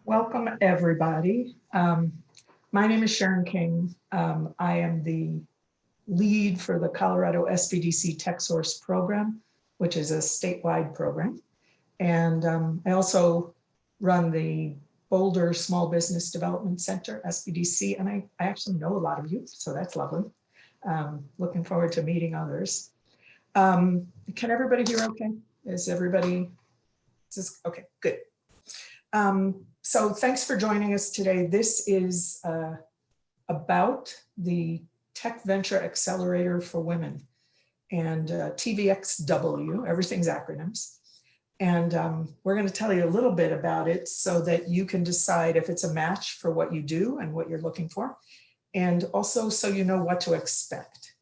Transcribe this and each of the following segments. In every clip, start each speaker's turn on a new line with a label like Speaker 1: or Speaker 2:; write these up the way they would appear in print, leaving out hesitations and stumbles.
Speaker 1: Welcome everybody. My name is Sharon King. I am the lead for the Colorado SBDC TechSource program, which is a statewide program. And I also run the Boulder Small Business Development Center, SBDC, and I actually know a lot of you, so that's lovely. Looking forward to meeting others. Can everybody hear okay? Is everybody, okay, good. So thanks for joining us today. This is about the Tech Venture Accelerator for Women and TVX-W, everything's acronyms. And we're going to tell you a little bit about it so that you can decide if it's a match for what you do and what you're looking for. And also so you know what to expect.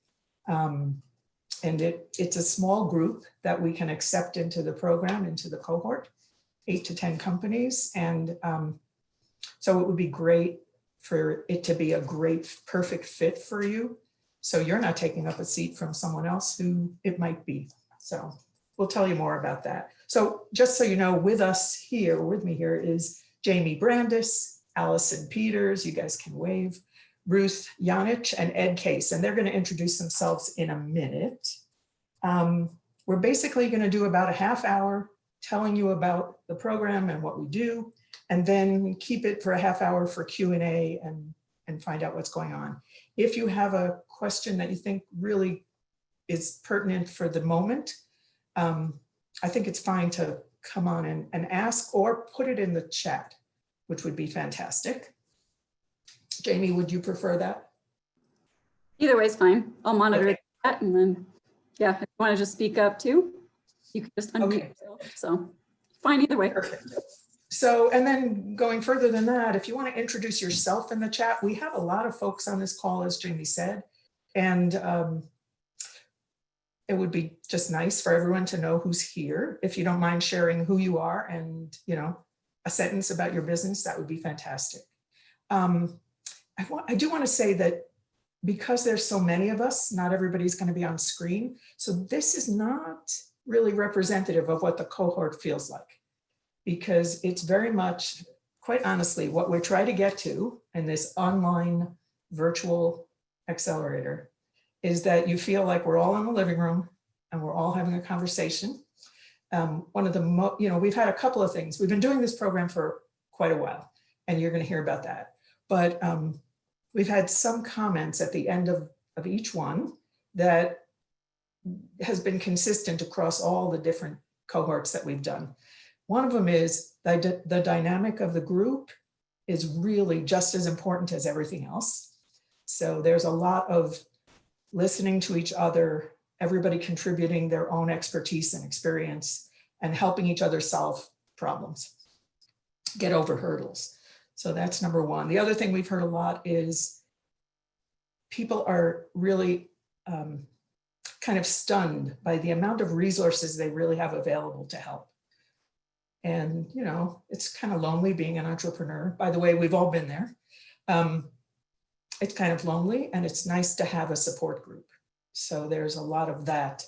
Speaker 1: And it's a small group that we can accept into the program, into the cohort, 8 to 10 companies. And so it would be great for it to be a great, perfect fit for you. So you're not taking up a seat from someone else who it might be. So we'll tell you more about that. So just so you know, with me here is Jamie Brandis, Allison Peters, you guys can wave, Ruth Yanich, and Ed Case, and they're going to introduce themselves in a minute. We're basically going to do about a half hour telling you about the program and what we do, and then keep it for a half hour for Q&A and find out what's going on. If you have a question that you think really is pertinent for the moment, I think it's fine to come on and ask or put it in the chat, which would be fantastic. Jamie, would you prefer that?
Speaker 2: Either way is fine. I'll monitor that, and then, yeah, if you want to just speak up too, you can just unmute yourself. So fine either way.
Speaker 1: Perfect. So, and then going further than that, if you want to introduce yourself in the chat, we have a lot of folks on this call, as Jamie said, and it would be just nice for everyone to know who's here. If you don't mind sharing who you are and, you know, a sentence about your business, that would be fantastic. I do want to say that because there's so many of us, not everybody's going to be on screen. So this is not really representative of what the cohort feels like, because it's very much, quite honestly, what we're trying to get to in this online virtual accelerator is that you feel like we're all in the living room and we're all having a conversation. One of the, we've had a couple of things. We've been doing this program for quite a while, and you're going to hear about that. But we've had some comments at the end of each one that has been consistent across all the different cohorts that we've done. One of them is that the dynamic of the group is really just as important as everything else. So there's a lot of listening to each other, everybody contributing their own expertise and experience, and helping each other solve problems, get over hurdles. So that's number one. The other thing we've heard a lot is people are really kind of stunned by the amount of resources they really have available to help. And, you know, it's kind of lonely being an entrepreneur. By the way, we've all been there. It's kind of lonely, and it's nice to have a support group. So there's a lot of that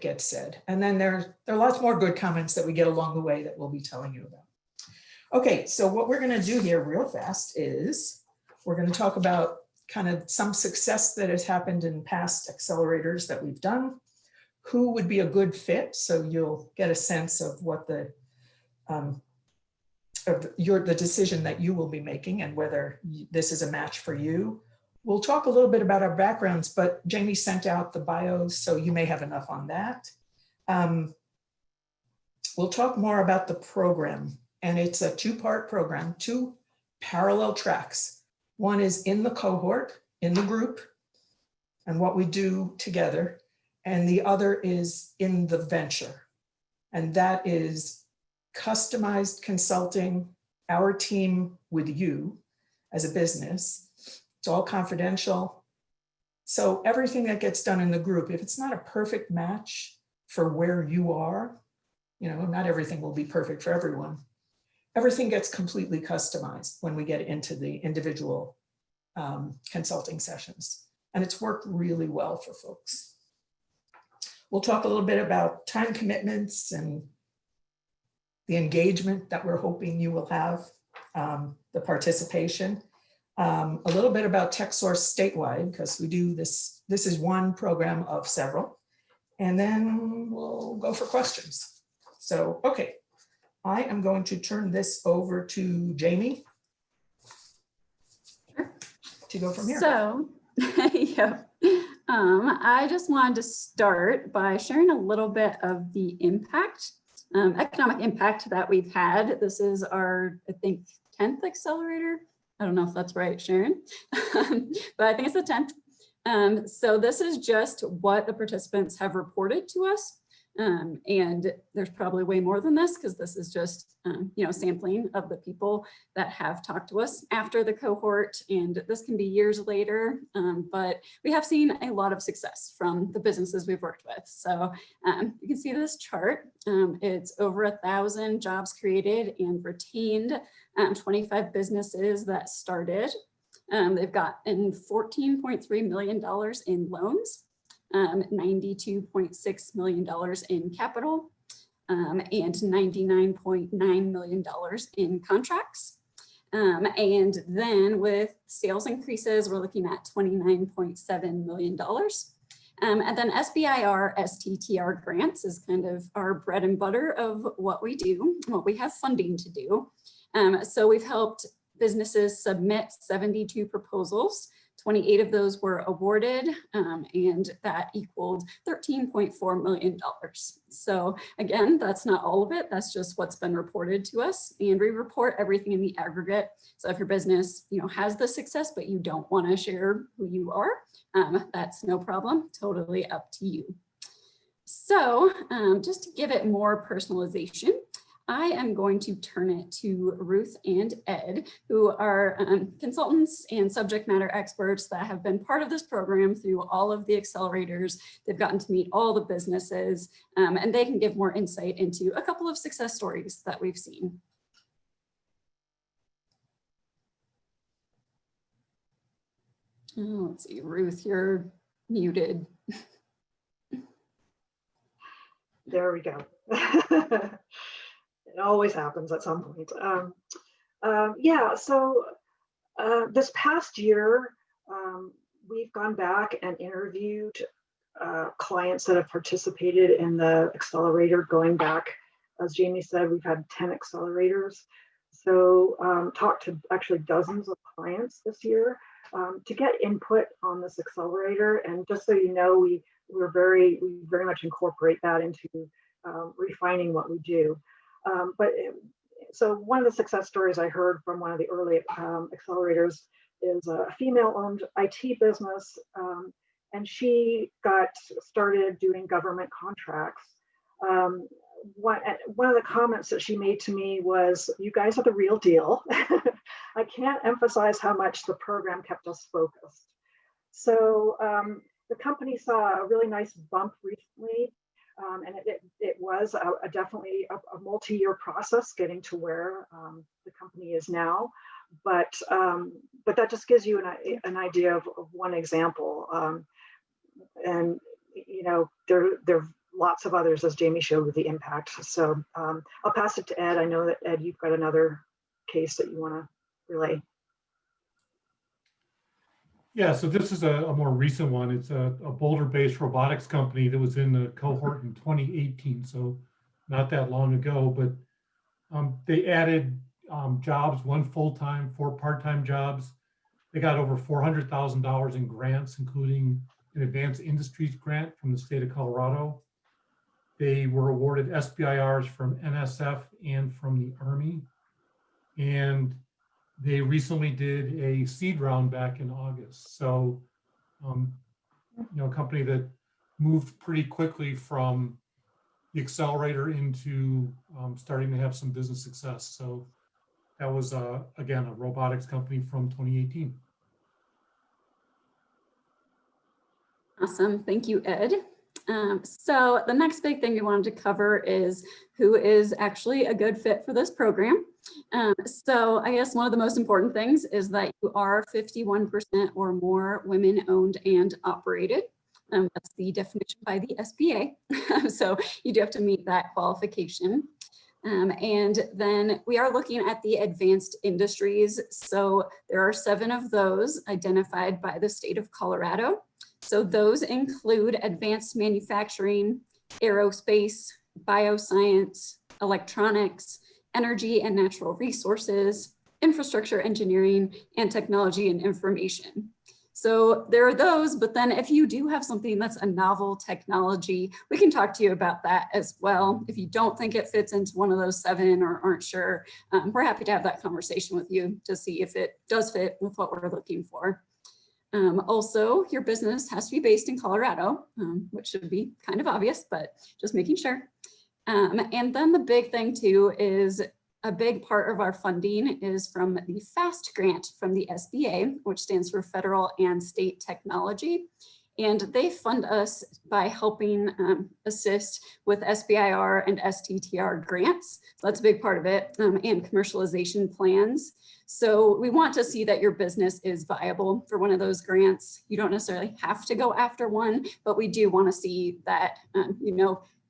Speaker 1: gets said. And then there are lots more good comments that we get along the way that we'll be telling you about. Okay, so what we're going to do here real fast is we're going to talk about kind of some success that has happened in past accelerators that we've done, who would be a good fit, so you'll get a sense of what the decision that you will be making and whether this is a match for you. We'll talk a little bit about our backgrounds, but Jamie sent out the bios, so you may have enough on that. We'll talk more about the program, and it's a two-part program, 2 parallel tracks. One is in the cohort, in the group, and what we do together, and the other is in the venture, and that is customized consulting, our team with you as a business. It's all confidential. So everything that gets done in the group, if it's not a perfect match for where you are, you know, not everything will be perfect for everyone. Everything gets completely customized when we get into the individual consulting sessions. And it's worked really well for folks. We'll talk a little bit about time commitments and the engagement that we're hoping you will have, the participation. A little bit about TechSource statewide, because we do this. This is one program of several. And then we'll go for questions. So, okay, I am going to turn this over to Jamie to go from here.
Speaker 2: So, yeah. I just wanted to start by sharing a little bit of the impact, economic impact that we've had. This is our, I think, 10th accelerator. I don't know if that's right, Sharon, but I think it's the 10th. So this is just what the participants have reported to us. And there's probably way more than this, because this is just, sampling of the people that have talked to us after the cohort. And this can be years later, but we have seen a lot of success from the businesses we've worked with. So you can see this chart. It's over 1,000 jobs created and retained, 25 businesses that started. They've gotten $14.3 million in loans, $92.6 million in capital, and $99.9 million in contracts. And then with sales increases, we're looking at $29.7 million. And then SBIR, STTR grants is kind of our bread and butter of what we do, what we have funding to do. So we've helped businesses submit 72 proposals. 28 of those were awarded, and that equaled $13.4 million. So again, that's not all of it. That's just what's been reported to us. And we report everything in the aggregate. So if your business, has the success, but you don't want to share who you are, that's no problem. Totally up to you. So just to give it more personalization, I am going to turn it to Ruth and Ed, who are consultants and subject matter experts that have been part of this program through all of the accelerators. They've gotten to meet all the businesses, and they can give more insight into a couple of success stories that we've seen. Oh, let's see, Ruth, you're muted.
Speaker 3: There we go. It always happens at some point. This past year, we've gone back and interviewed clients that have participated in the accelerator going back. As Jamie said, we've had 10 accelerators. So talked to actually dozens of clients this year to get input on this accelerator. And just so you know, we very much incorporate that into refining what we do. So one of the success stories I heard from one of the early accelerators is a female-owned IT business, and she got started doing government contracts. One of the comments that she made to me was, "You guys are the real deal." I can't emphasize how much the program kept us focused. So the company saw a really nice bump recently. And it was definitely a multi-year process getting to where the company is now, but that just gives you an idea of one example, and there are lots of others, as Jamie showed, with the impact. So I'll pass it to Ed. I know that Ed, you've got another case that you want to relay.
Speaker 4: Yeah, so this is a more recent one. It's a Boulder-based robotics company that was in the cohort in 2018, so not that long ago, but they added jobs, 1 full-time, 4 part-time jobs. They got over $400,000 in grants, including an advanced industries grant from the state of Colorado. They were awarded SBIRs from NSF and from the Army. And they recently did a seed round back in August. So, a company that moved pretty quickly from the accelerator into starting to have some business success. So that was, again, a robotics company from 2018.
Speaker 2: Awesome, thank you, Ed. So the next big thing we wanted to cover is who is actually a good fit for this program. So I guess one of the most important things is that you are 51% or more women-owned and operated. That's the definition by the SBA. So you do have to meet that qualification. And then we are looking at the advanced industries. So there are 7 of those identified by the state of Colorado. So those include advanced manufacturing, aerospace, bioscience, electronics, energy and natural resources, infrastructure engineering, and technology and information. So there are those, but then if you do have something that's a novel technology, we can talk to you about that as well. If you don't think it fits into one of those 7 or aren't sure, we're happy to have that conversation with you to see if it does fit with what we're looking for. Also, your business has to be based in Colorado, which should be kind of obvious, but just making sure. And then the big thing too is a big part of our funding is from the FAST grant from the SBA, which stands for Federal and State Technology. And they fund us by helping assist with SBIR and STTR grants. So that's a big part of it, and commercialization plans. So we want to see that your business is viable for one of those grants. You don't necessarily have to go after one, but we do want to see that,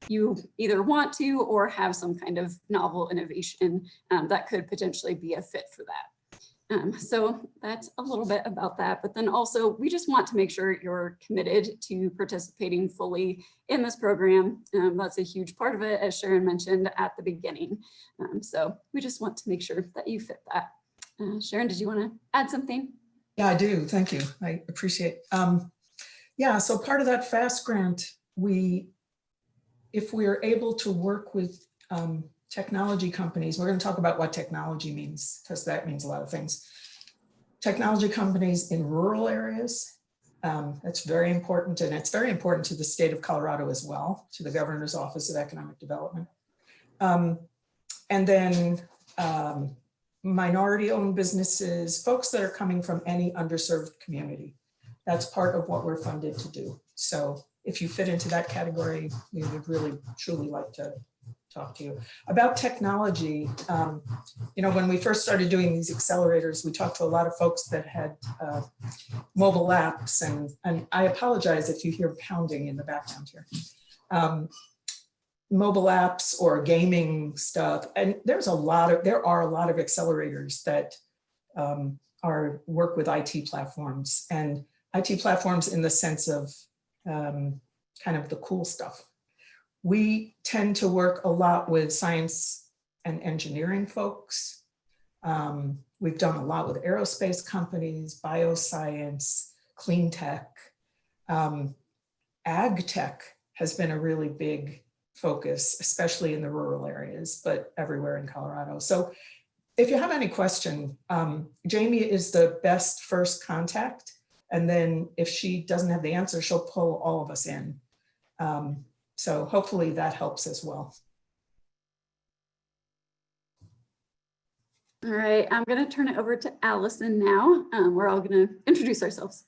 Speaker 2: you either want to or have some kind of novel innovation that could potentially be a fit for that. So that's a little bit about that. But then also, we just want to make sure you're committed to participating fully in this program. That's a huge part of it, as Sharon mentioned at the beginning. So we just want to make sure that you fit that. Sharon, did you want to add something?
Speaker 1: Yeah, I do. Thank you. I appreciate. Yeah, so part of that FAST grant, if we are able to work with technology companies, we're going to talk about what technology means, because that means a lot of things. Technology companies in rural areas, that's very important, and it's very important to the state of Colorado as well, to the Governor's Office of Economic Development. And then minority-owned businesses, folks that are coming from any underserved community. That's part of what we're funded to do. So if you fit into that category, we would really, truly like to talk to you. About technology, when we first started doing these accelerators, we talked to a lot of folks that had mobile apps, and I apologize if you hear pounding in the background here. Mobile apps or gaming stuff, and there are a lot of accelerators that work with IT platforms, and IT platforms in the sense of kind of the cool stuff. We tend to work a lot with science and engineering folks. We've done a lot with aerospace companies, bioscience, clean tech. Ag tech has been a really big focus, especially in the rural areas, but everywhere in Colorado. So if you have any question, Jamie is the best first contact. And then if she doesn't have the answer, she'll pull all of us in. So hopefully that helps as well.
Speaker 2: All right, I'm going to turn it over to Allison now. We're all going to introduce ourselves.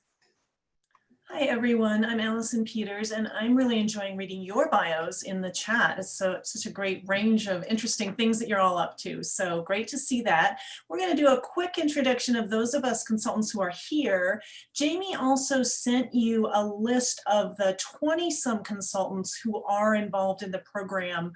Speaker 5: Hi, everyone. I'm Allison Peters, and I'm really enjoying reading your bios in the chat. It's such a great range of interesting things that you're all up to. So great to see that. We're going to do a quick introduction of those of us consultants who are here. Jamie also sent you a list of the 20-some consultants who are involved in the program,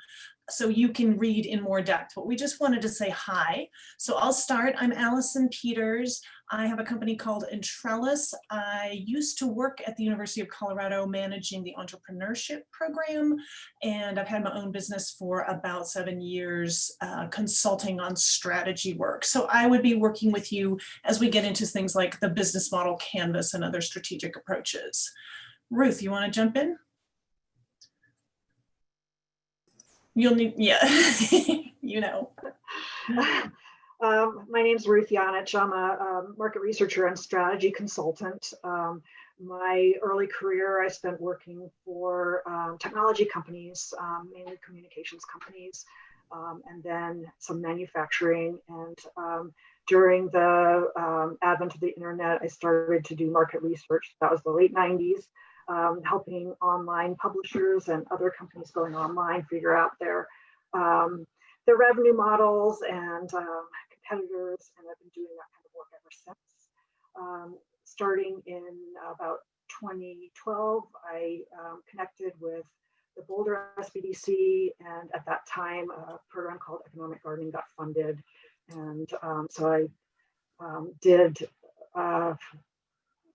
Speaker 5: so you can read in more depth, but we just wanted to say hi. So I'll start. I'm Allison Peters. I have a company called Intrellis. I used to work at the University of Colorado managing the entrepreneurship program, and I've had my own business for about 7 years, consulting on strategy work. So I would be working with you as we get into things like the business model canvas and other strategic approaches. Ruth, you want to jump in? You'll need, yeah, you know.
Speaker 3: My name's Ruth Yanich. I'm a market researcher and strategy consultant. My early career, I spent working for technology companies, mainly communications companies, and then some manufacturing. And during the advent of the internet, I started to do market research. That was the late 90s. Helping online publishers and other companies going online figure out their revenue models and competitors, and I've been doing that kind of work ever since. Starting in about 2012, I connected with the Boulder SBDC, and at that time, a program called Economic Gardening got funded. And so I did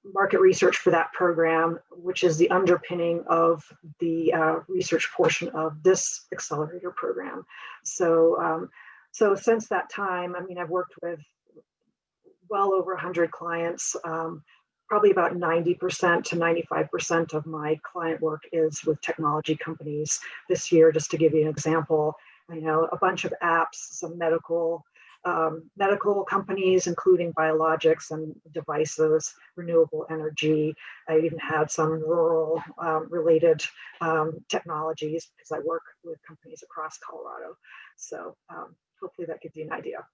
Speaker 3: market research for that program, which is the underpinning of the research portion of this accelerator program. So, so since that time, I mean, I've worked with well over 100 clients. Probably about 90% to 95% of my client work is with technology companies. This year, just to give you an example, I know a bunch of apps, some medical companies, including biologics and devices, renewable energy. I even had some rural related technologies because I work with companies across Colorado. So hopefully that gives you an idea.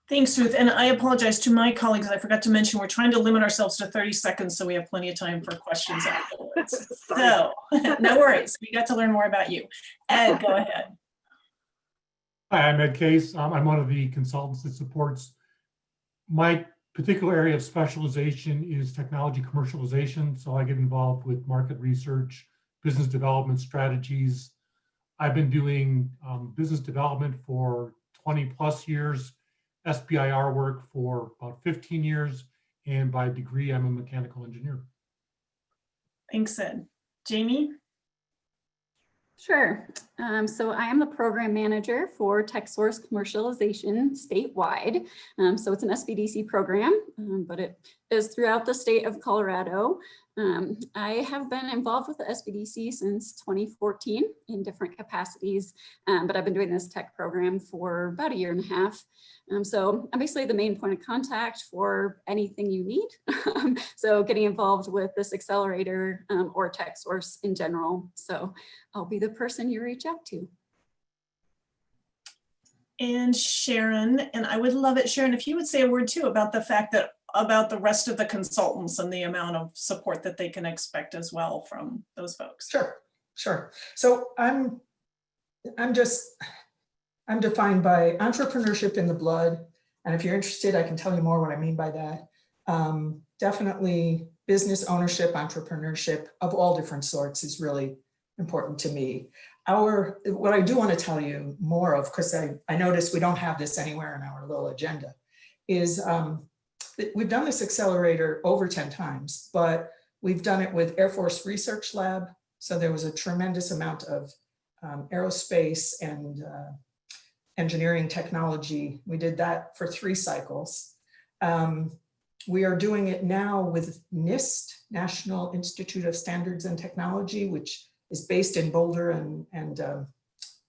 Speaker 5: Thanks, Ruth. And I apologize to my colleagues. I forgot to mention, we're trying to limit ourselves to 30 seconds so we have plenty of time for questions afterwards. So no worries. We got to learn more about you. Ed, go ahead.
Speaker 4: Hi, I'm Ed Case. I'm one of the consultants that supports. My particular area of specialization is technology commercialization. So I get involved with market research, business development strategies. I've been doing business development for 20 plus years, SBIR work for about 15 years, and by degree, I'm a mechanical engineer.
Speaker 5: Thanks, Ed. Jamie?
Speaker 2: Sure. So I am the program manager for TechSource Commercialization statewide. So it's an SBDC program, but it is throughout the state of Colorado. I have been involved with the SBDC since 2014 in different capacities, but I've been doing this tech program for about a year and a half. So I'm basically the main point of contact for anything you need. So getting involved with this accelerator or TechSource in general. So I'll be the person you reach out to.
Speaker 5: And Sharon, and I would love it, Sharon, if you would say a word too about the fact that about the rest of the consultants and the amount of support that they can expect as well from those folks.
Speaker 1: Sure. So I'm defined by entrepreneurship in the blood. And if you're interested, I can tell you more what I mean by that. Definitely business ownership, entrepreneurship of all different sorts is really important to me. What I do want to tell you more of, because I noticed we don't have this anywhere in our little agenda, is we've done this accelerator over 10 times, but we've done it with Air Force Research Lab. So there was a tremendous amount of aerospace and engineering technology. We did that for 3 cycles. We are doing it now with NIST, National Institute of Standards and Technology, which is based in Boulder and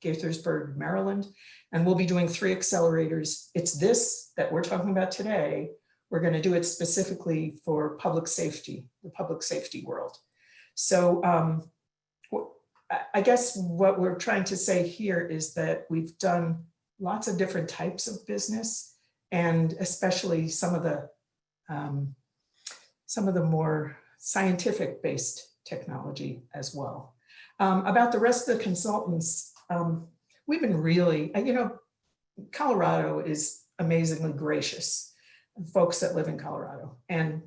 Speaker 1: Gaithersburg, Maryland. And we'll be doing 3 accelerators. It's this that we're talking about today. We're going to do it specifically for public safety, the public safety world. So I guess what we're trying to say here is that we've done lots of different types of business, and especially some of the more scientific-based technology as well. About the rest of the consultants, we've been really, Colorado is amazingly gracious. Folks that live in Colorado and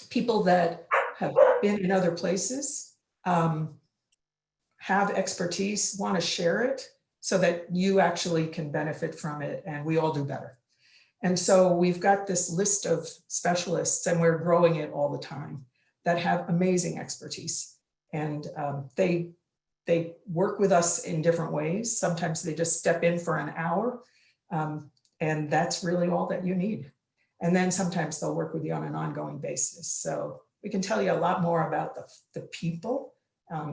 Speaker 1: people that have been in other places have expertise, want to share it so that you actually can benefit from it and we all do better. And so we've got this list of specialists and we're growing it all the time that have amazing expertise. And they work with us in different ways. Sometimes they just step in for an hour and that's really all that you need. And then sometimes they'll work with you on an ongoing basis. So we can tell you a lot more about the people,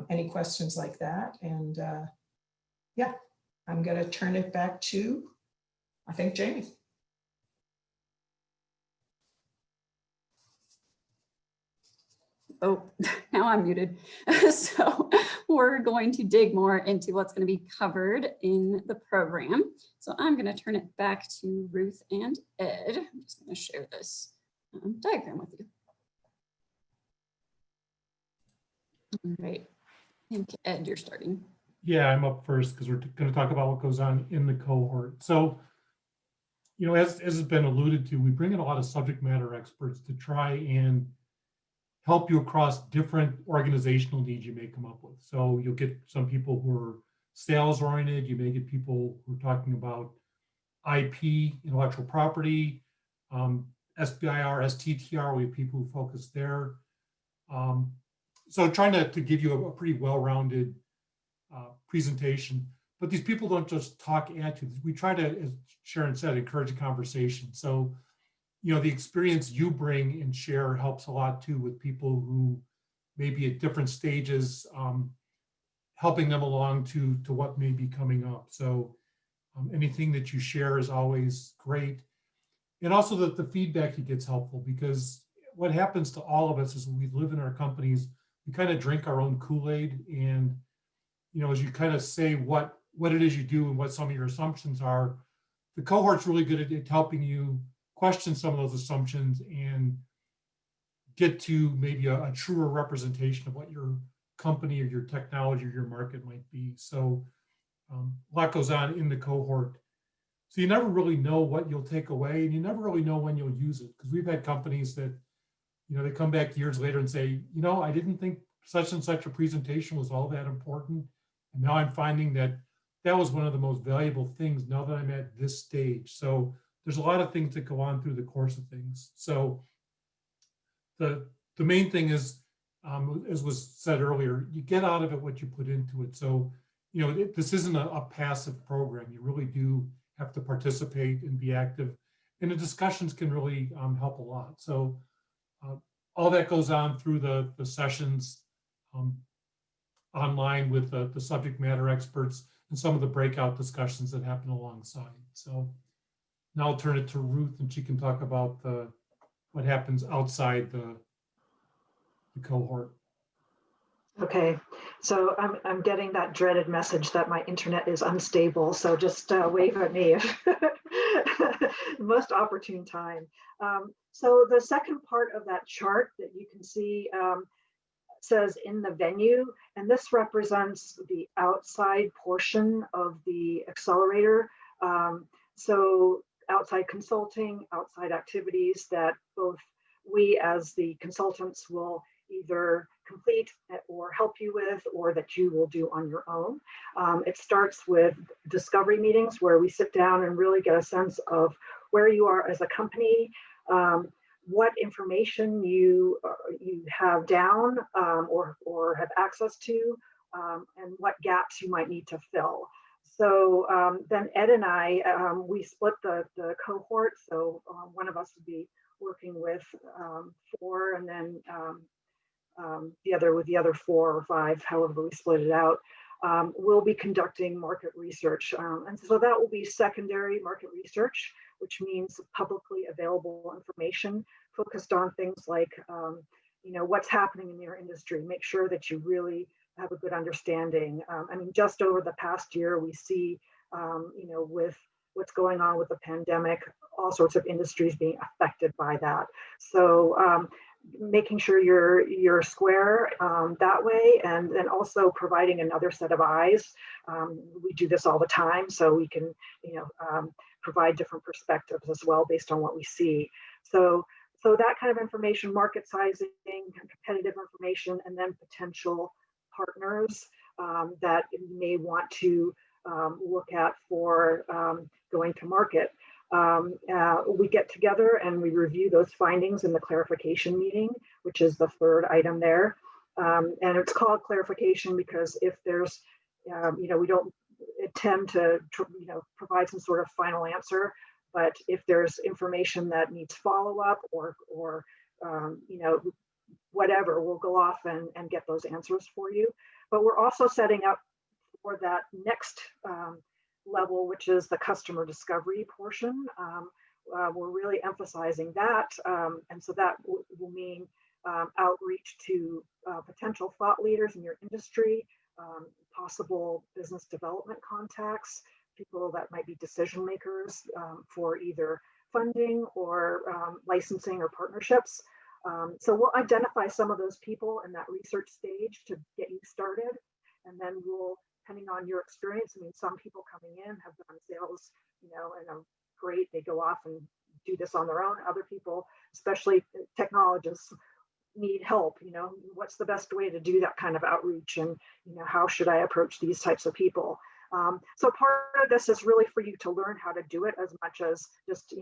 Speaker 1: any questions like that. And yeah, I'm gonna turn it back to, I think, Jamie.
Speaker 2: Oh, now I'm muted. So we're going to dig more into what's going to be covered in the program. So I'm going to turn it back to Ruth and Ed. I'm just going to share this diagram with you. All right. I think Ed, you're starting.
Speaker 4: Yeah, I'm up first because we're going to talk about what goes on in the cohort. So, as has been alluded to, we bring in a lot of subject matter experts to try and help you across different organizational needs you may come up with. So you'll get some people who are sales oriented. You may get people who are talking about IP, intellectual property, SBIR, STTR, we have people who focus there. So trying to give you a pretty well-rounded presentation, but these people don't just talk at you. We try to, as Sharon said, encourage a conversation. So, you know, the experience you bring and share helps a lot too with people who may be at different stages, helping them along to what may be coming up. So anything that you share is always great. And also that the feedback you get is helpful, because what happens to all of us is when we live in our companies, we kind of drink our own Kool-Aid. And, you know, as you kind of say what it is you do and what some of your assumptions are, the cohort's really good at helping you question some of those assumptions and get to maybe a truer representation of what your company or your technology or your market might be. So a lot goes on in the cohort. So you never really know what you'll take away, and you never really know when you'll use it. Because we've had companies that, you know, they come back years later and say, you know, I didn't think such and such a presentation was all that important. And now I'm finding that that was one of the most valuable things now that I'm at this stage. So there's a lot of things that go on through the course of things. So the main thing is, as was said earlier, you get out of it what you put into it. So, you know, this isn't a passive program. You really do have to participate and be active. And the discussions can really help a lot. So all that goes on through the sessions online with the subject matter experts and some of the breakout discussions that happen alongside. So now I'll turn it to Ruth, and she can talk about what happens outside the cohort.
Speaker 3: Okay, so I'm getting that dreaded message that my internet is unstable. So just wave at me if most opportune time. So the second part of that chart that you can see says in the venue, and this represents the outside portion of the accelerator. So outside consulting, outside activities that both we as the consultants will either complete or help you with, or that you will do on your own. It starts with discovery meetings where we sit down and really get a sense of where you are as a company, what information you have down or have access to, and what gaps you might need to fill. So then Ed and I, we split the cohort. So one of us would be working with 4, and then the other with the other 4 or 5, however we split it out. We'll be conducting market research. And so that will be secondary market research, which means publicly available information focused on things like, you know, what's happening in your industry. Make sure that you really have a good understanding. I mean, just over the past year, we see, you know, with what's going on with the pandemic, all sorts of industries being affected by that. So making sure you're square that way, and then also providing another set of eyes. We do this all the time, so we can, you know, provide different perspectives as well based on what we see. So that kind of information, market sizing, competitive information, and then potential partners that you may want to look at for going to market. We get together and we review those findings in the clarification meeting, which is the third item there. And it's called clarification because if there's, you know, we don't intend to, you know, provide some sort of final answer, but if there's information that needs follow-up or you know, whatever, we'll go off and get those answers for you. But we're also setting up for that next level, which is the customer discovery portion. We're really emphasizing that. And so that will mean outreach to potential thought leaders in your industry, possible business development contacts, people that might be decision makers for either funding or licensing or partnerships. So we'll identify some of those people in that research stage to get you started. And then we'll, depending on your experience, I mean, some people coming in have done sales, you know, and are great. They go off and do this on their own. Other people, especially technologists, need help, what's the best way to do that kind of outreach, and how should I approach these types of people. So part of this is really for you to learn how to do it, as much as just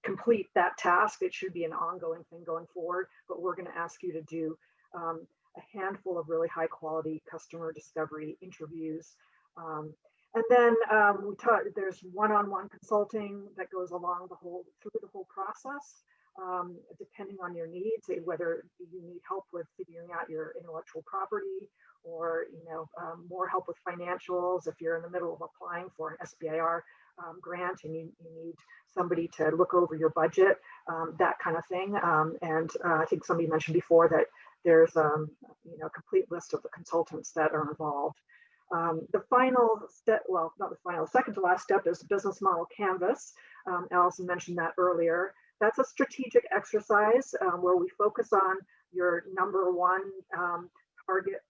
Speaker 3: complete that task. It should be an ongoing thing going forward, but we're going to ask you to do a handful of really high quality customer discovery interviews. And then there's one-on-one consulting that goes along through the whole process, depending on your needs, whether you need help with figuring out your intellectual property, or more help with financials if you're in the middle of applying for an SBIR grant and you need somebody to look over your budget, that kind of thing. And I think somebody mentioned before that there's a complete list of the consultants that are involved. The final step, well, not the final, second to last step is business model canvas. Allison mentioned that earlier. That's a strategic exercise where we focus on your number one target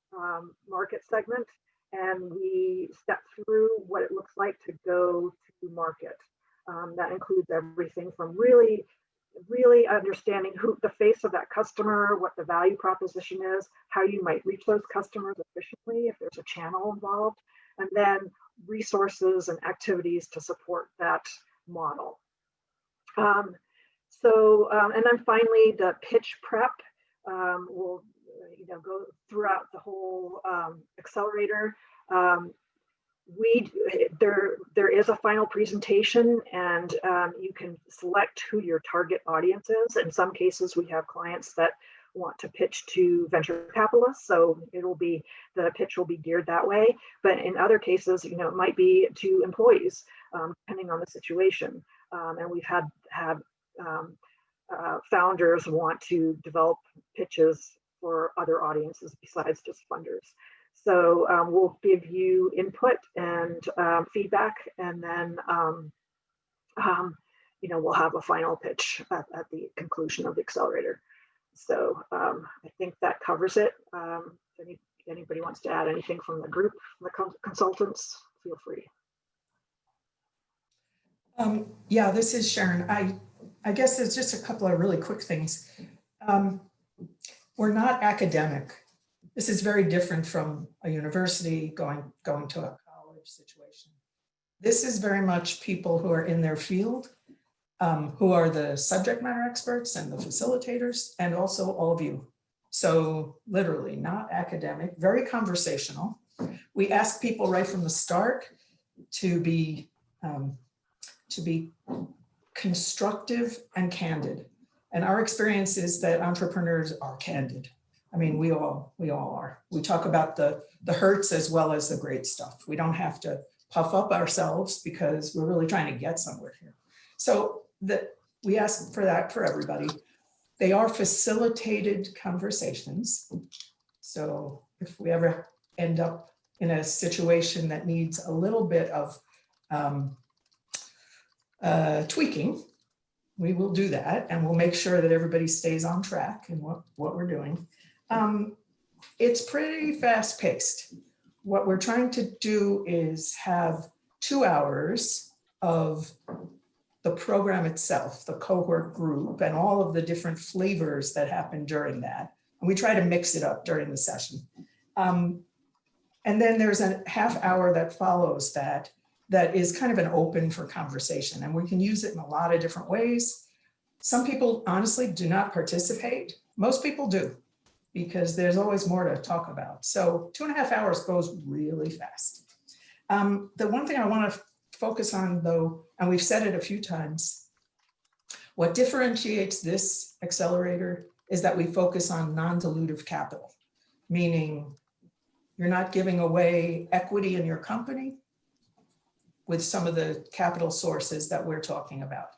Speaker 3: market segment, and we step through what it looks like to go to market. That includes everything from really understanding who the face of that customer, what the value proposition is, how you might reach those customers efficiently if there's a channel involved, and then resources and activities to support that model. And then finally, the pitch prep will go throughout the whole accelerator. There is a final presentation, and you can select who your target audience is. In some cases, we have clients that want to pitch to venture capitalists, so the pitch will be geared that way. But in other cases, it might be to employees, depending on the situation. And we've had founders want to develop pitches for other audiences besides just funders. So we'll give you input and feedback, and then we'll have a final pitch at the conclusion of the accelerator. So I think that covers it. If anybody wants to add anything from the group, the consultants, feel free.
Speaker 1: Yeah, this is Sharon. I guess there's just a couple of really quick things. We're not academic. This is very different from a university going to a college situation. This is very much people who are in their field, who are the subject matter experts and the facilitators, and also all of you. So literally not academic, very conversational. We ask people right from the start to be constructive and candid. And our experience is that entrepreneurs are candid. I mean, we all are. We talk about the hurts as well as the great stuff. We don't have to puff up ourselves because we're really trying to get somewhere here. So we ask for that for everybody. They are facilitated conversations. So if we ever end up in a situation that needs a little bit of tweaking, we will do that, and we'll make sure that everybody stays on track in what we're doing. It's pretty fast paced. What we're trying to do is have 2 hours of the program itself, the cohort group, and all of the different flavors that happen during that. And we try to mix it up during the session. And then there's a half hour that follows that is kind of an open for conversation, and we can use it in a lot of different ways. Some people honestly do not participate. Most people do, because there's always more to talk about. So 2.5 hours goes really fast. The one thing I want to focus on though, and we've said it a few times, what differentiates this accelerator is that we focus on non-dilutive capital, meaning you're not giving away equity in your company with some of the capital sources that we're talking about.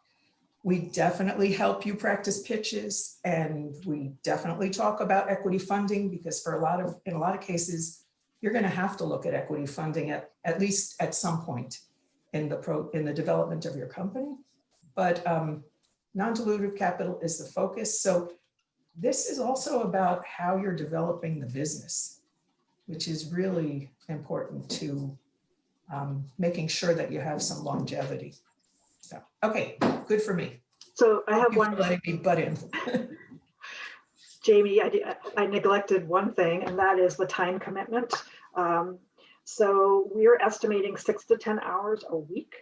Speaker 1: We definitely help you practice pitches, and we definitely talk about equity funding, because in a lot of cases, you're going to have to look at equity funding at least at some point in the development of your company. But non-dilutive capital is the focus. So this is also about how you're developing the business, which is really important to making sure that you have some longevity. So, okay, good for me.
Speaker 3: So I have
Speaker 1: Thank you
Speaker 3: one.
Speaker 1: for letting me butt in.
Speaker 3: Jamie, I neglected one thing, and that is the time commitment. So we're estimating 6 to 10 hours a week.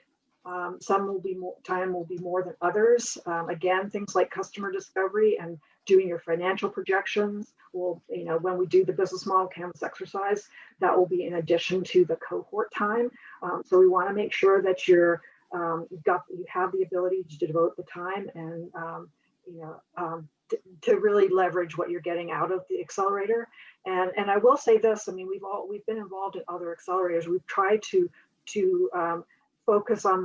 Speaker 3: Some will be more, time will be more than others. Again, things like customer discovery and doing your financial projections will, you know, when we do the business model canvas exercise, that will be in addition to the cohort time. So we want to make sure that you have the ability to devote the time and to really leverage what you're getting out of the accelerator. And I will say this, I mean, we've been involved in other accelerators. We've tried to focus on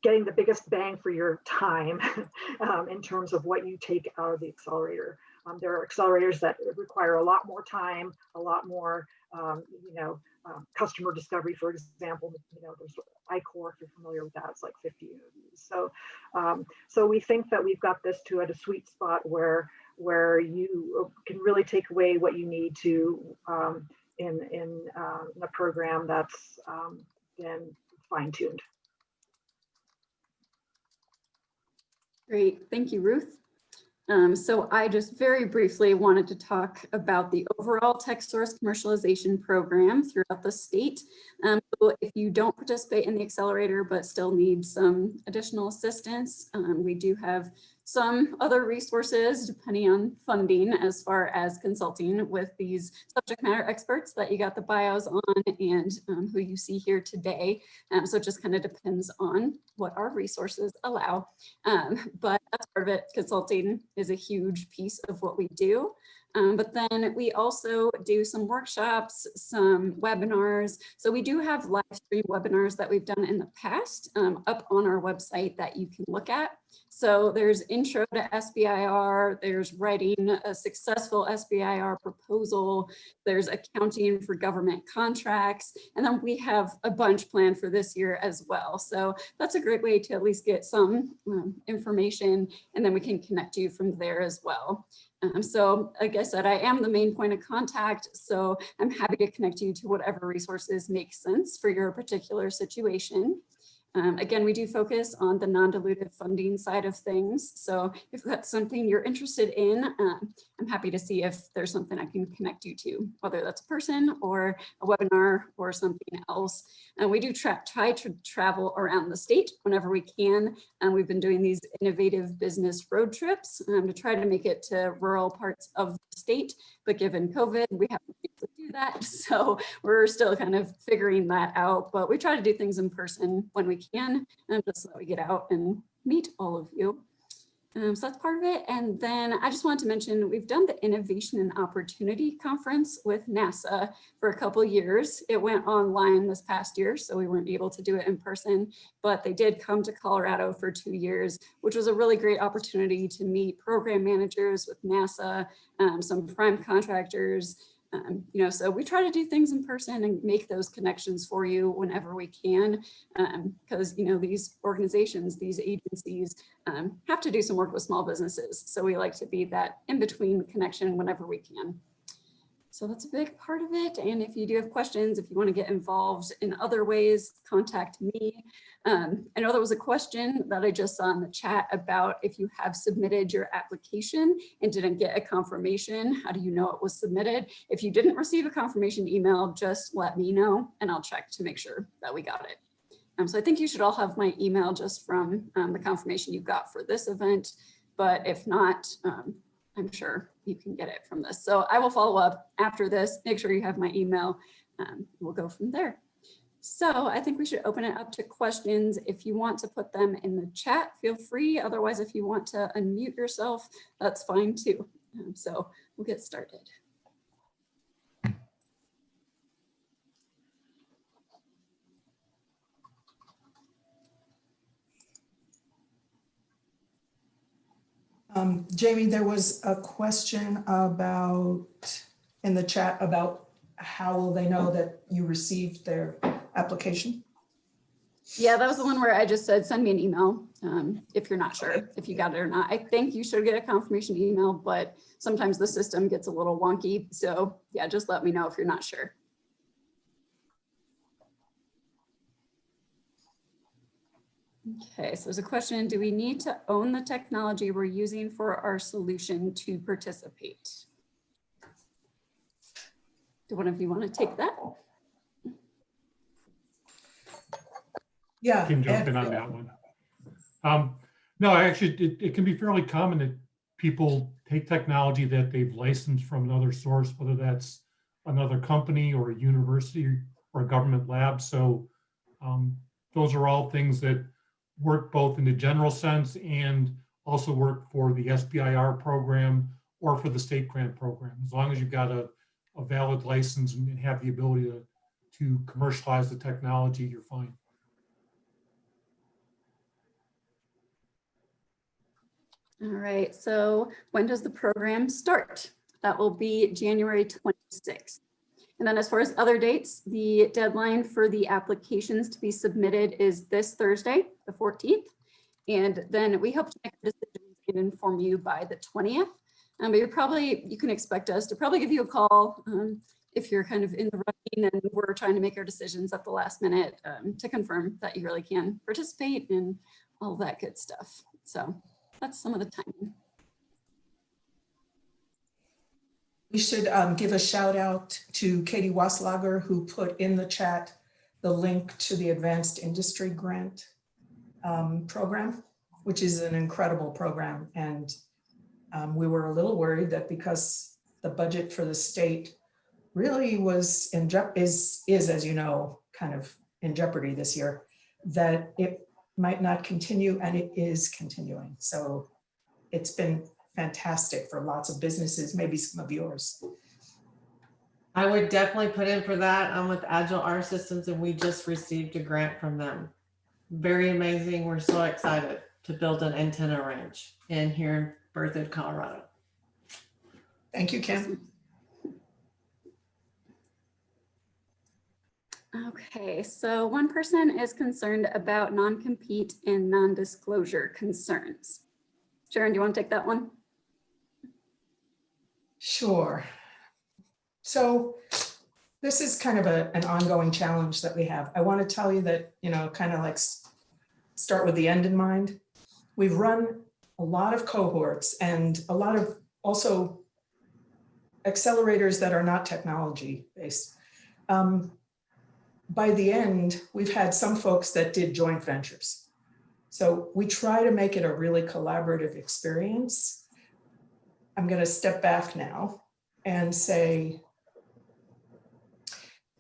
Speaker 3: getting the biggest bang for your time in terms of what you take out of the accelerator. There are accelerators that require a lot more time, a lot more, customer discovery, for example. There's iCore, if you're familiar with that, it's like 50 interviews. So we think that we've got this at a sweet spot where you can really take away what you need to in a program that's been fine-tuned.
Speaker 2: Great, thank you, Ruth. So I just very briefly wanted to talk about the overall TechSource commercialization program throughout the state. So if you don't participate in the accelerator but still need some additional assistance, we do have some other resources depending on funding as far as consulting with these subject matter experts that you got the bios on and who you see here today. So it just kind of depends on what our resources allow. But that's part of it. Consulting is a huge piece of what we do. But then we also do some workshops, some webinars. So we do have live stream webinars that we've done in the past up on our website that you can look at. So there's intro to SBIR, there's writing a successful SBIR proposal, there's accounting for government contracts, and then we have a bunch planned for this year as well. So that's a great way to at least get some information, and then we can connect you from there as well. So like I said, I am the main point of contact, so I'm happy to connect you to whatever resources make sense for your particular situation. Again, we do focus on the non-dilutive funding side of things. So if that's something you're interested in, I'm happy to see if there's something I can connect you to, whether that's a person or a webinar or something else. And we do try to travel around the state whenever we can. And we've been doing these innovative business road trips to try to make it to rural parts of the state. But given COVID, we haven't been able to do that. So we're still kind of figuring that out. But we try to do things in person when we can, just so that we get out and meet all of you. So that's part of it. And then I just wanted to mention, we've done the Innovation and Opportunity Conference with NASA for a couple years. It went online this past year, so we weren't able to do it in person, but they did come to Colorado for 2 years, which was a really great opportunity to meet program managers with NASA, some prime contractors. So we try to do things in person and make those connections for you whenever we can, because, these organizations, these agencies have to do some work with small businesses. So we like to be that in-between connection whenever we can. So that's a big part of it. And if you do have questions, if you want to get involved in other ways, contact me. I know there was a question that I just saw in the chat about if you have submitted your application and didn't get a confirmation, how do you know it was submitted? If you didn't receive a confirmation email, just let me know and I'll check to make sure that we got it. So I think you should all have my email just from the confirmation you got for this event. But if not, I'm sure you can get it from this. So I will follow up after this, make sure you have my email. We'll go from there. So I think we should open it up to questions. If you want to put them in the chat, feel free. Otherwise, if you want to unmute yourself, that's fine too. So we'll get started.
Speaker 1: Jamie, there was a question in the chat about how will they know that you received their application?
Speaker 2: Yeah, that was the one where I just said, send me an email if you're not sure if you got it or not. I think you should get a confirmation email, but sometimes the system gets a little wonky. So yeah, just let me know if you're not sure. Okay, so there's a question, do we need to own the technology we're using for our solution to participate? Do one of you want to take that?
Speaker 1: Yeah.
Speaker 4: Can jump
Speaker 1: Ed,
Speaker 4: in on that one. No, actually, it can be fairly common that people take technology that they've licensed from another source, whether that's another company or a university or a government lab. So those are all things that work both in the general sense and also work for the SBIR program or for the state grant program. As long as you've got a valid license and have the ability to commercialize the technology, you're fine.
Speaker 2: All right, so when does the program start? That will be January 26th. And then as far as other dates, the deadline for the applications to be submitted is this Thursday, the 14th. And then we hope to make decisions and inform you by the 20th. But you can expect us to probably give you a call if you're kind of in the running and we're trying to make our decisions at the last minute to confirm that you really can participate and all that good stuff. So that's some of the timing.
Speaker 1: we should give a shout out to Katie Waslager, who put in the chat the link to the Advanced Industry Grant program, which is an incredible program. And we were a little worried that because the budget for the state really was is, as you know, kind of in jeopardy this year, that it might not continue, and it is continuing. So it's been fantastic for lots of businesses, maybe some of yours.
Speaker 6: I would definitely put in for that. I'm with Agile Art Systems and we just received a grant from them. Very amazing. We're so excited to build an antenna range here in Berthoud, Colorado.
Speaker 1: Thank you, Kim.
Speaker 2: Okay, so one person is concerned about non-compete and non-disclosure concerns. Sharon, do you want to take that one?
Speaker 1: Sure. So this is kind of an ongoing challenge that we have. I want to tell you that, kind of like start with the end in mind. We've run a lot of cohorts and a lot of also accelerators that are not technology based. By the end, we've had some folks that did joint ventures. So we try to make it a really collaborative experience. I'm going to step back now and say,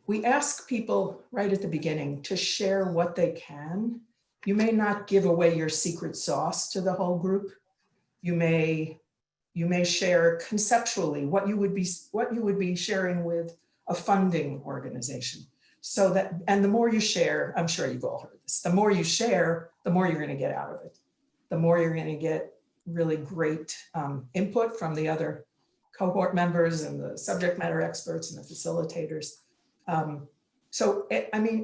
Speaker 1: we ask people right at the beginning to share what they can. You may not give away your secret sauce to the whole group. You may share conceptually what you would be sharing with a funding organization. So that, and the more you share, I'm sure you've all heard this, the more you share, the more you're going to get out of it. The more you're going to get really great input from the other cohort members and the subject matter experts and the facilitators.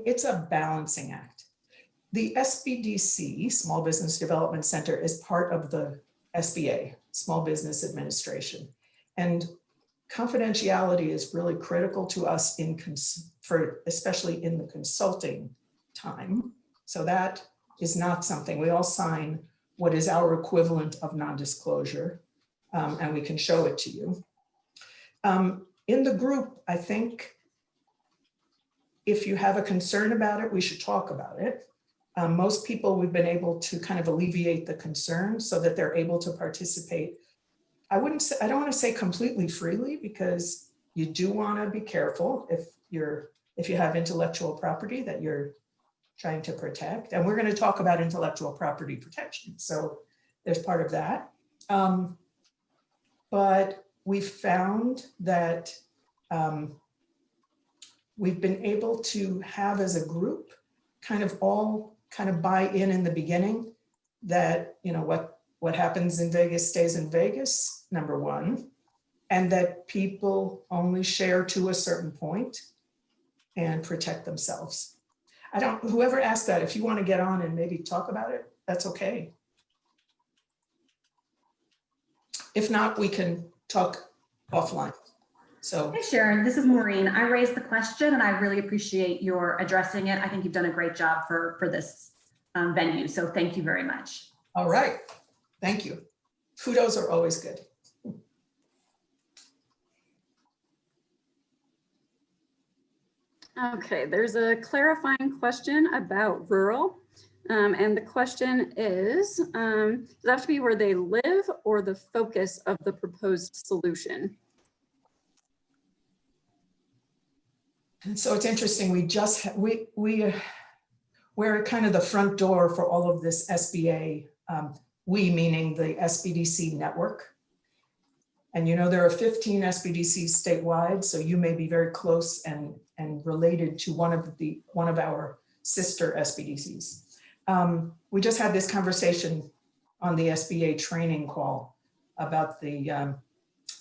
Speaker 1: It's a balancing act. The SBDC, Small Business Development Center, is part of the SBA, Small Business Administration. And confidentiality is really critical to us especially in the consulting time. So that is not something, we all sign what is our equivalent of non-disclosure, and we can show it to you. In the group, I think if you have a concern about it, we should talk about it. Most people, we've been able to kind of alleviate the concern so that they're able to participate. I don't want to say completely freely, because you do want to be careful if you have intellectual property that you're trying to protect. And we're going to talk about intellectual property protection. So there's part of that. But we found that we've been able to have as a group all buy in the beginning that, what happens in Vegas stays in Vegas, number one, and that people only share to a certain point and protect themselves. Whoever asked that, if you want to get on and maybe talk about it, that's okay. If not, we can talk offline. So,
Speaker 7: hey Sharon, this is Maureen. I raised the question and I really appreciate your addressing it. I think you've done a great job for this venue. So thank you very much.
Speaker 1: All right, thank you. Kudos are always good.
Speaker 2: Okay, there's a clarifying question about rural. And the question is, does it have to be where they live or the focus of the proposed solution?
Speaker 1: And so it's interesting, we're kind of the front door for all of this SBA, we meaning the SBDC network. And you know, there are 15 SBDCs statewide, so you may be very close and related to one of our sister SBDCs. We just had this conversation on the SBA training call about the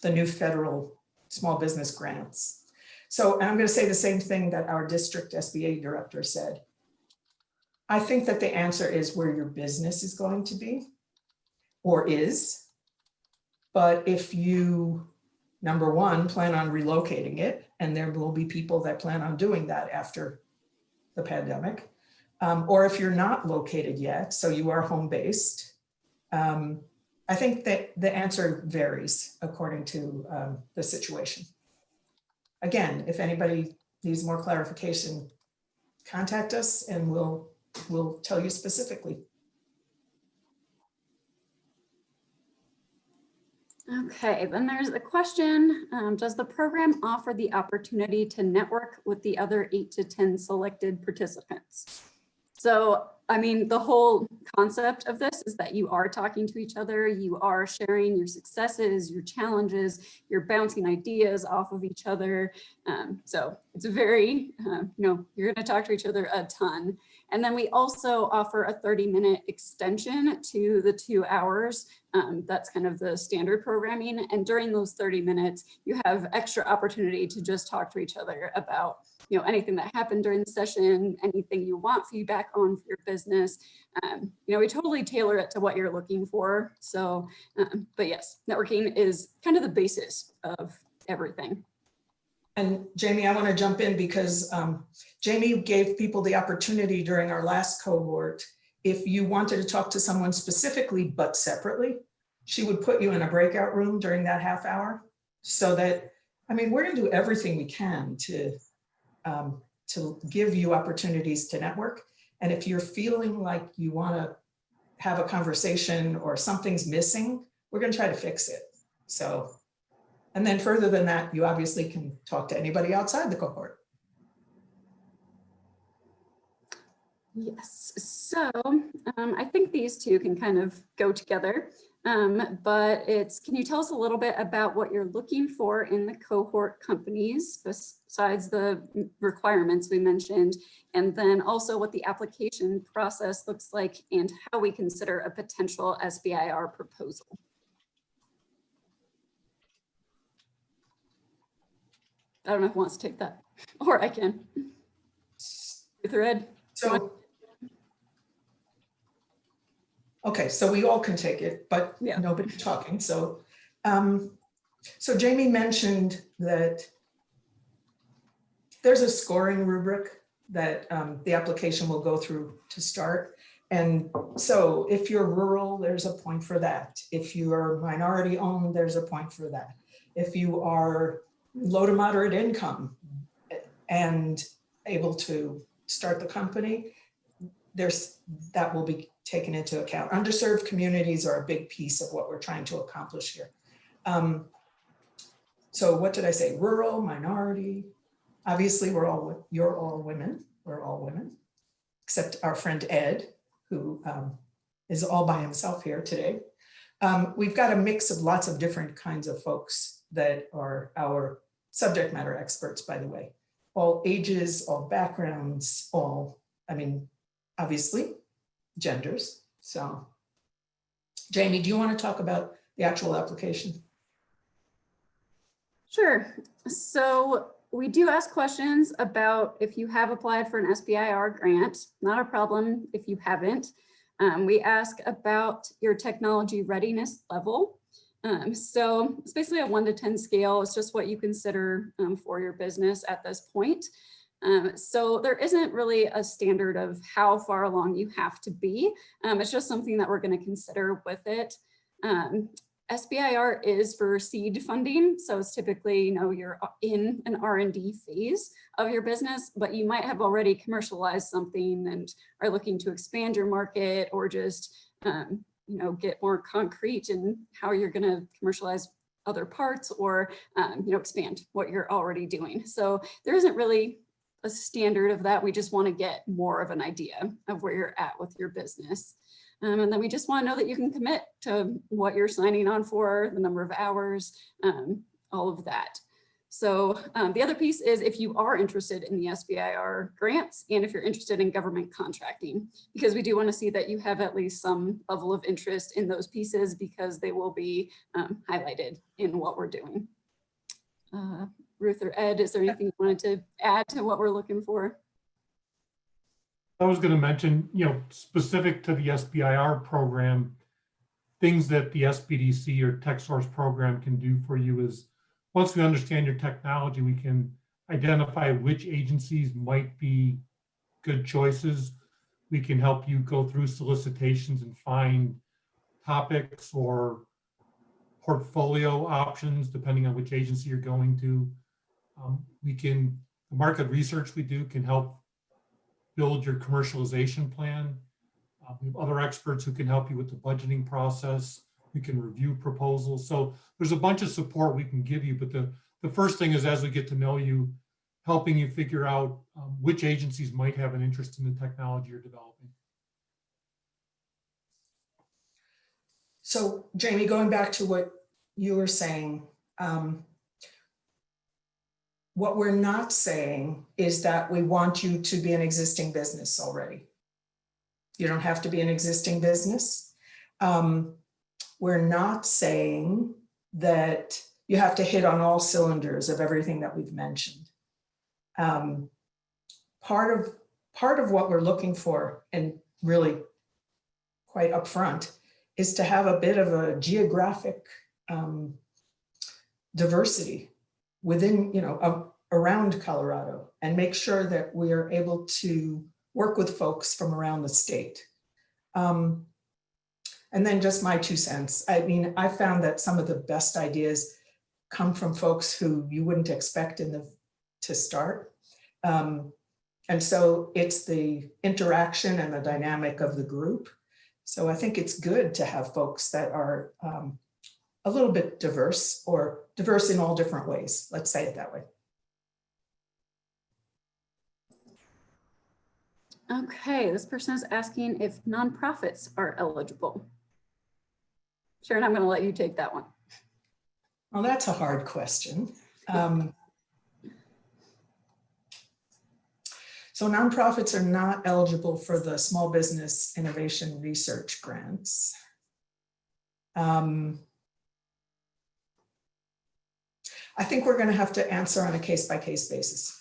Speaker 1: new federal small business grants. So, and I'm going to say the same thing that our district SBA director said. I think that the answer is where your business is going to be or is. But if you, number one, plan on relocating it, and there will be people that plan on doing that after the pandemic, or if you're not located yet, so you are home-based, I think that the answer varies according to the situation. Again, if anybody needs more clarification, contact us and we'll tell you specifically.
Speaker 2: Okay, then there's a question. Does the program offer the opportunity to network with the other 8 to 10 selected participants? So, I mean, the whole concept of this is that you are talking to each other, you are sharing your successes, your challenges, you're bouncing ideas off of each other. So it's very, you're going to talk to each other a ton. And then we also offer a 30-minute extension to the 2 hours. That's kind of the standard programming. And during those 30 minutes, you have extra opportunity to just talk to each other about anything that happened during the session, anything you want feedback on for your business. We totally tailor it to what you're looking for. So, but yes, networking is kind of the basis of everything.
Speaker 1: And Jamie, I want to jump in because Jamie gave people the opportunity during our last cohort. If you wanted to talk to someone specifically, but separately, she would put you in a breakout room during that half hour so that, we're going to do everything we can to give you opportunities to network. And if you're feeling like you want to have a conversation or something's missing, we're going to try to fix it. So, and then further than that, you obviously can talk to anybody outside the cohort.
Speaker 2: Yes, so I think these two can kind of go together, but can you tell us a little bit about what you're looking for in the cohort companies besides the requirements we mentioned, and then also what the application process looks like and how we consider a potential SBIR proposal. I don't know who wants to take that, or I can. Thread.
Speaker 1: So, okay, so we all can take it, but
Speaker 2: Yeah.
Speaker 1: nobody's talking. So, so Jamie mentioned that there's a scoring rubric that the application will go through to start. And so if you're rural, there's a point for that. If you are minority owned, there's a point for that. If you are low to moderate income and able to start the company, that will be taken into account. Underserved communities are a big piece of what we're trying to accomplish here. So what did I say? Rural, minority. Obviously, you're all women. We're all women, except our friend Ed, who is all by himself here today. We've got a mix of lots of different kinds of folks that are our subject matter experts, by the way. All ages, all backgrounds, obviously, genders. So, Jamie, do you want to talk about the actual application?
Speaker 2: Sure. So we do ask questions about if you have applied for an SBIR grant, not a problem if you haven't. We ask about your technology readiness level. So it's basically a 1 to 10 scale. It's just what you consider for your business at this point. So there isn't really a standard of how far along you have to be. It's just something that we're going to consider with it. SBIR is for seed funding. So it's typically, you're in an R&D phase of your business, but you might have already commercialized something and are looking to expand your market or just, get more concrete in how you're going to commercialize other parts or, expand what you're already doing. So there isn't really a standard of that. We just want to get more of an idea of where you're at with your business. And then we just want to know that you can commit to what you're signing on for, the number of hours, all of that. So the other piece is if you are interested in the SBIR grants and if you're interested in government contracting, because we do want to see that you have at least some level of interest in those pieces because they will be highlighted in what we're doing. Ruth or Ed, is there anything you wanted to add to what we're looking for?
Speaker 4: I was going to mention, specific to the SBIR program, things that the SBDC or TechSource program can do for you is once we understand your technology, we can identify which agencies might be good choices. We can help you go through solicitations and find topics or portfolio options, depending on which agency you're going to. The market research we do can help build your commercialization plan. We have other experts who can help you with the budgeting process. We can review proposals. So there's a bunch of support we can give you, but the first thing is as we get to know you, helping you figure out which agencies might have an interest in the technology you're developing.
Speaker 1: So Jamie, going back to what you were saying, what we're not saying is that we want you to be an existing business already. You don't have to be an existing business. We're not saying that you have to hit on all cylinders of everything that we've mentioned. Part of what we're looking for, and really quite upfront, is to have a bit of a geographic diversity within, around Colorado, and make sure that we are able to work with folks from around the state. And then just my 2 cents. I mean, I found that some of the best ideas come from folks who you wouldn't expect to start. And so it's the interaction and the dynamic of the group. So I think it's good to have folks that are a little bit diverse, or diverse in all different ways. Let's say it that way.
Speaker 2: Okay, this person is asking if nonprofits are eligible. Sharon, I'm going to let you take that one.
Speaker 1: Well, that's a hard question. So nonprofits are not eligible for the Small Business Innovation Research grants. I think we're going to have to answer on a case-by-case basis.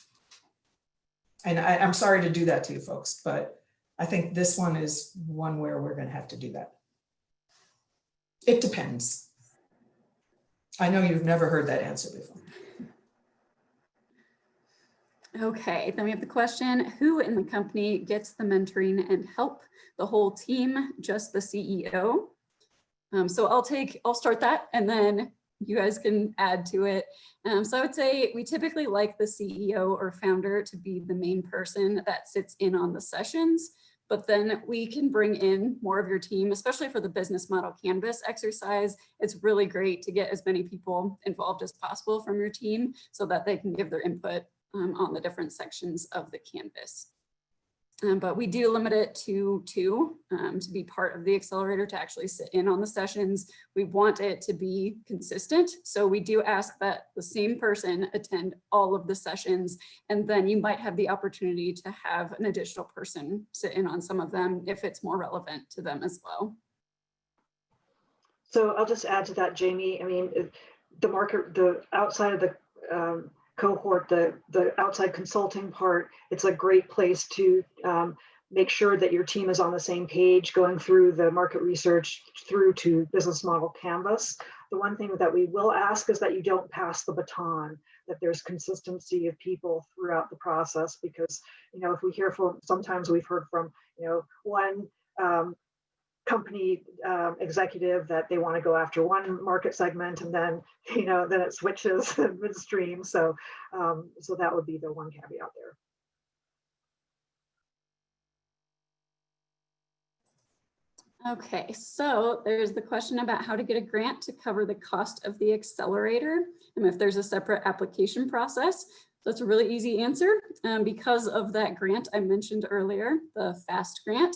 Speaker 1: And I'm sorry to do that to you folks, but I think this one is one where we're going to have to do that. It depends. I know you've never heard that answer before.
Speaker 2: Okay, then we have the question, who in the company gets the mentoring and help? The whole team, just the CEO? So I'll start that and then you guys can add to it. So I would say we typically like the CEO or founder to be the main person that sits in on the sessions, but then we can bring in more of your team, especially for the business model canvas exercise. It's really great to get as many people involved as possible from your team so that they can give their input on the different sections of the canvas. But we do limit it to two to be part of the accelerator, to actually sit in on the sessions. We want it to be consistent. So we do ask that the same person attend all of the sessions, and then you might have the opportunity to have an additional person sit in on some of them if it's more relevant to them as well.
Speaker 3: So I'll just add to that, Jamie. I mean, the outside of the cohort, the outside consulting part, it's a great place to make sure that your team is on the same page, going through the market research through to business model canvas. The one thing that we will ask is that you don't pass the baton. that there's consistency of people throughout the process, because, if we hear from, sometimes we've heard from, one company executive that they want to go after one market segment, and then, then it switches midstream. So that would be the one caveat there.
Speaker 2: Okay, so there's the question about how to get a grant to cover the cost of the accelerator, and if there's a separate application process. So it's a really easy answer. Because of that grant I mentioned earlier, the FAST grant,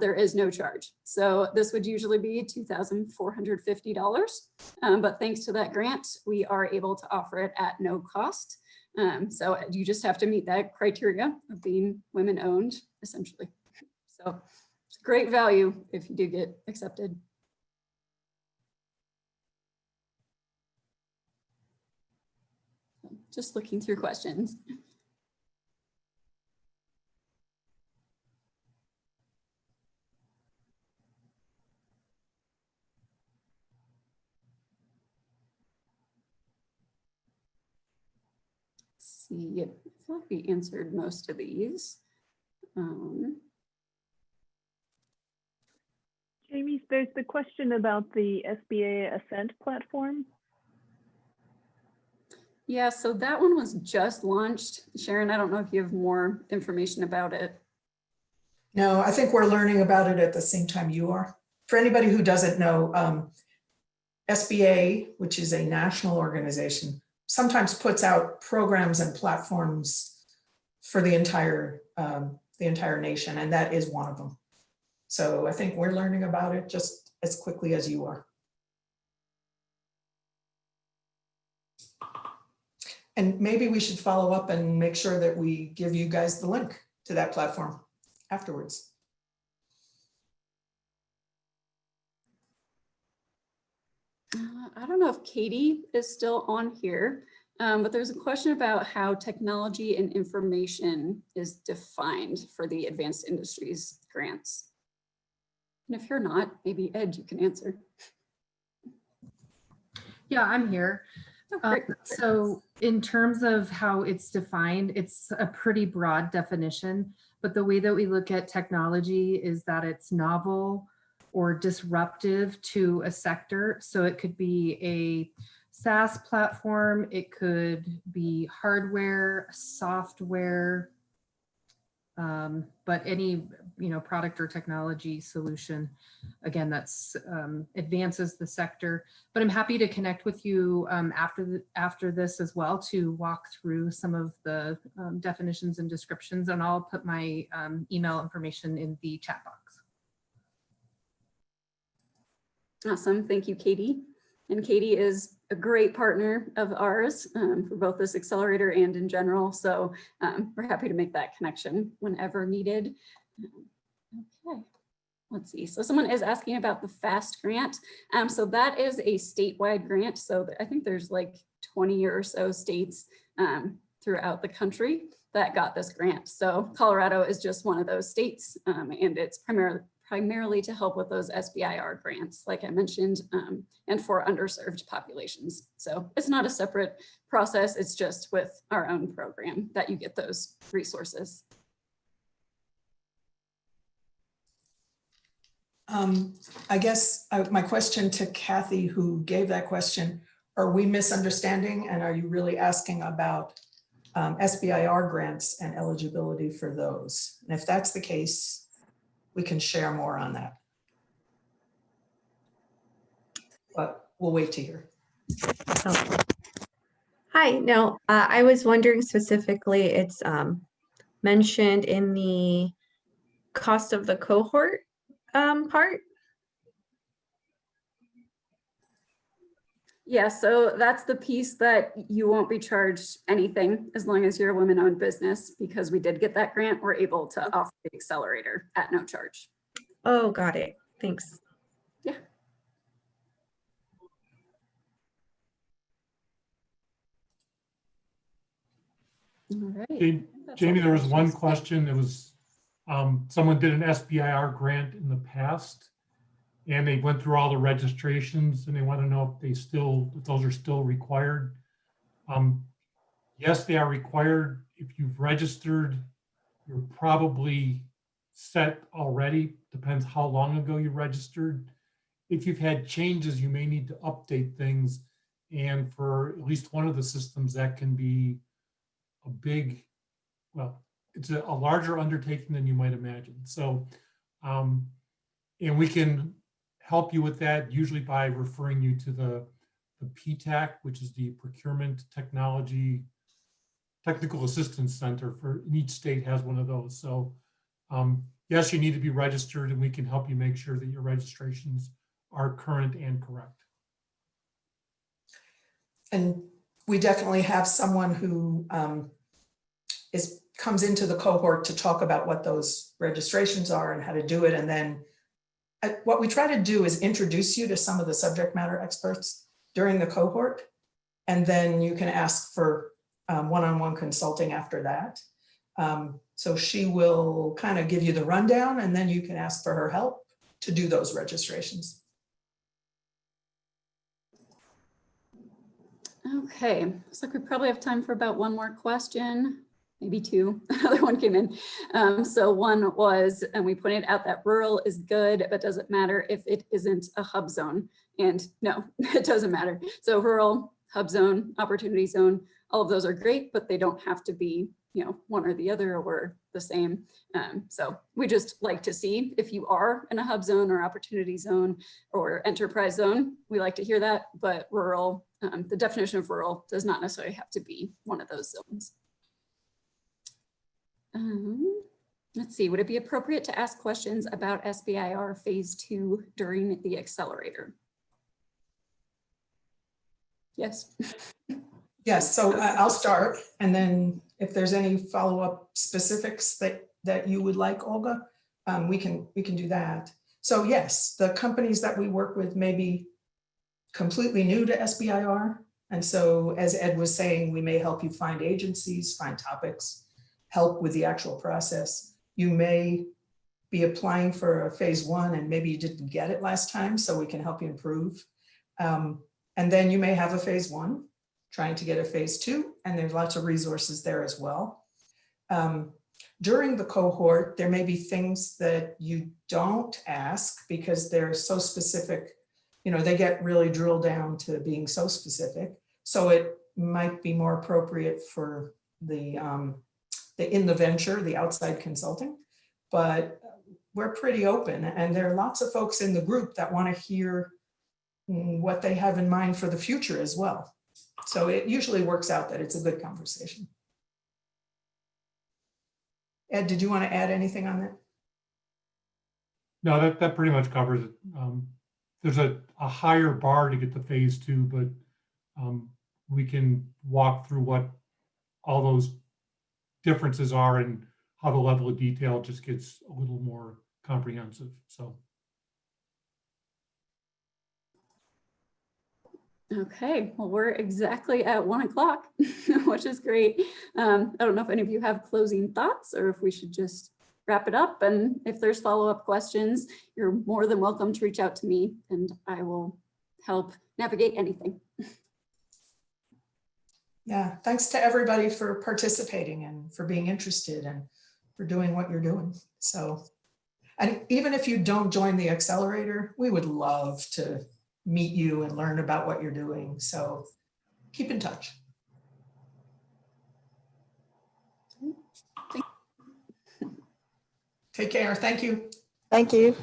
Speaker 2: there is no charge. So this would usually be $2,450. But thanks to that grant, we are able to offer it at no cost. So you just have to meet that criteria of being women-owned, essentially. So it's great value if you do get accepted. Just looking through questions. Let's see, I feel like we answered most of these.
Speaker 8: Jamie, there's the question about the SBA Ascent platform.
Speaker 2: Yeah, so that one was just launched. Sharon, I don't know if you have more information about it.
Speaker 1: No, I think we're learning about it at the same time you are. For anybody who doesn't know, SBA, which is a national organization, sometimes puts out programs and platforms for the entire nation, and that is one of them. So I think we're learning about it just as quickly as you are. And maybe we should follow up and make sure that we give you guys the link to that platform afterwards.
Speaker 2: I don't know if Katie is still on here, but there's a question about how technology and information is defined for the advanced industries grants. And if you're not, maybe Ed, you can answer.
Speaker 9: Yeah, I'm here.
Speaker 2: Oh, great.
Speaker 9: So in terms of how it's defined, it's a pretty broad definition, but the way that we look at technology is that it's novel or disruptive to a sector. So it could be a SaaS platform, it could be hardware, software, but any product or technology solution, again, that's advances the sector. But I'm happy to connect with you after this as well to walk through some of the definitions and descriptions, and I'll put my email information in the chat box.
Speaker 2: Awesome, thank you, Katie. And Katie is a great partner of ours for both this accelerator and in general. So we're happy to make that connection whenever needed. Okay, let's see. So someone is asking about the FAST grant. So that is a statewide grant. So I think there's like 20 or so states throughout the country that got this grant. So Colorado is just one of those states, and it's primarily to help with those SBIR grants, like I mentioned, and for underserved populations. So it's not a separate process, it's just with our own program that you get those resources.
Speaker 1: I guess my question to Kathy, who gave that question, are we misunderstanding, and are you really asking about SBIR grants and eligibility for those? And if that's the case, we can share more on that. But we'll wait to hear.
Speaker 10: Oh. Hi, no, I was wondering specifically, it's mentioned in the cost of the cohort part.
Speaker 2: Yeah, so that's the piece that you won't be charged anything as long as you're a women-owned business, because we did get that grant. We're able to offer the accelerator at no charge.
Speaker 10: Oh, got it. Thanks.
Speaker 2: Yeah. All right.
Speaker 4: Jamie, there was one question. There was someone did an SBIR grant in the past, and they went through all the registrations, and they want to know if those are still required. Yes, they are required. If you've registered, you're probably set already. Depends how long ago you registered. If you've had changes, you may need to update things. And for at least one of the systems, that can be a big, well, it's a larger undertaking than you might imagine. So, and we can help you with that usually by referring you to the PTAC, which is the Procurement Technical Assistance Center. For each state has one of those. So yes, you need to be registered, and we can help you make sure that your registrations are current and correct.
Speaker 1: And we definitely have someone who comes into the cohort to talk about what those registrations are and how to do it. And then what we try to do is introduce you to some of the subject matter experts during the cohort. And then you can ask for one-on-one consulting after that. So she will kind of give you the rundown, and then you can ask for her help to do those registrations.
Speaker 2: Okay, looks like we probably have time for about one more question, maybe two. Another one came in. So one was, and we pointed out that rural is good, but does it matter if it isn't a hub zone? And no, it doesn't matter. So rural, hub zone, opportunity zone, all of those are great, but they don't have to be, you know, one or the other or the same. So we just like to see if you are in a hub zone or opportunity zone or enterprise zone. We like to hear that, but rural, the definition of rural does not necessarily have to be one of those zones. Let's see, would it be appropriate to ask questions about SBIR phase 2 during the accelerator? Yes.
Speaker 1: Yes, so I'll start, and then if there's any follow-up specifics that you would like, Olga, we can do that. So yes, the companies that we work with may be completely new to SBIR. And so as Ed was saying, we may help you find agencies, find topics, help with the actual process. You may be applying for a phase 1 and maybe you didn't get it last time, so we can help you improve. And then you may have a phase 1, trying to get a phase 2, and there's lots of resources there as well. During the cohort, there may be things that you don't ask because they're so specific. You know, they get really drilled down to being so specific. So it might be more appropriate for the in the venture, the outside consulting, but we're pretty open, and there are lots of folks in the group that want to hear what they have in mind for the future as well. So it usually works out that it's a good conversation. Ed, did you want to add anything on that?
Speaker 4: No, that pretty much covers it. There's a higher bar to get to phase 2, but we can walk through what all those differences are and how the level of detail just gets a little more comprehensive. So.
Speaker 2: Okay, well, we're exactly at 1 o'clock, which is great. I don't know if any of you have closing thoughts or if we should just wrap it up. And if there's follow-up questions, you're more than welcome to reach out to me and I will help navigate anything.
Speaker 1: Yeah, thanks to everybody for participating and for being interested and for doing what you're doing. So, and even if you don't join the accelerator, we would love to meet you and learn about what you're doing. So keep in touch. Take care. Thank you.
Speaker 11: Thank you.